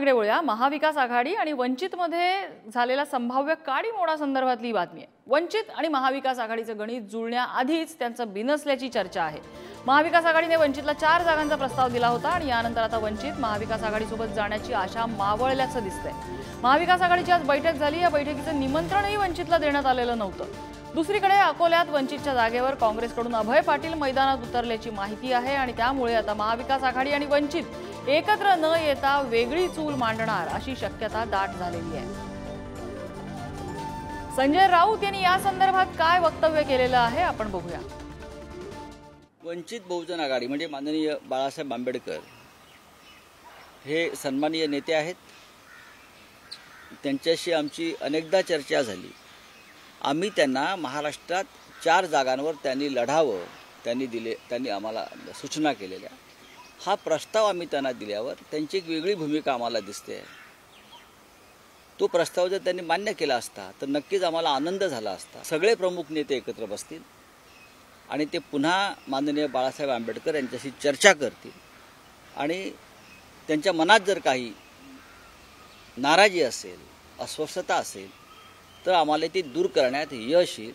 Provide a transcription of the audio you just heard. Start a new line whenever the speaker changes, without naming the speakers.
कडे वळूया। महाविकास आघाडी आणि वंचितमध्ये झालेला संभाव्य काडीमोडा संदर्भातली बातमी आहे। वंचित आणि महाविकास आघाडीचं गणित जुळण्याआधीच त्यांचं बिनसल्याची चर्चा आहे। महाविकास आघाडीने वंचितला 4 जागांचा प्रस्ताव दिला होता आणि यानंतर आता वंचित महाविकास आघाडीसोबत जाण्याची आशा मावळल्याचं दिसतंय। महाविकास आघाडीची आज बैठक झाली। या बैठकीचं निमंत्रणही वंचितला देण्यात आलेलं नव्हतं। दुसरीकडे अकोल्यात वंचितच्या जागेवर काँग्रेसकडून अभय पाटील मैदानात उतरल्याची माहिती आहे आणि त्यामुळे आता महाविकास आघाडी आणि वंचित एकत्र न येता वेगळी चूल मांडणार अशी शक्यता दाट झालेली आहे। संजय राऊत यांनी या संदर्भात काय वक्तव्य केलेलं आहे आपण बघूया।
वंचित बहुजन आघाडी म्हणजे माननीय बाळासाहेब आंबेडकर हे सन्माननीय नेते आहेत। त्यांच्याशी आमची अनेकदा चर्चा झाली। आम्ही त्यांना महाराष्ट्रात 4 जागांवर त्यांनी लढावं त्यांनी आम्हाला सूचना केलेल्या। हा प्रस्ताव आम्ही त्यांना दिल्यावर त्यांची एक वेगळी भूमिका आम्हाला दिसते। तो प्रस्ताव जर त्यांनी मान्य केला असता तर नक्कीच आम्हाला आनंद झाला असता। सगळे प्रमुख नेते एकत्र बसतील आणि ते पुन्हा माननीय बाळासाहेब आंबेडकर यांच्याशी चर्चा करतील आणि त्यांच्या मनात जर काही नाराजी असेल, अस्वस्थता असेल तर आम्हाला ती दूर करण्यात यश येईल।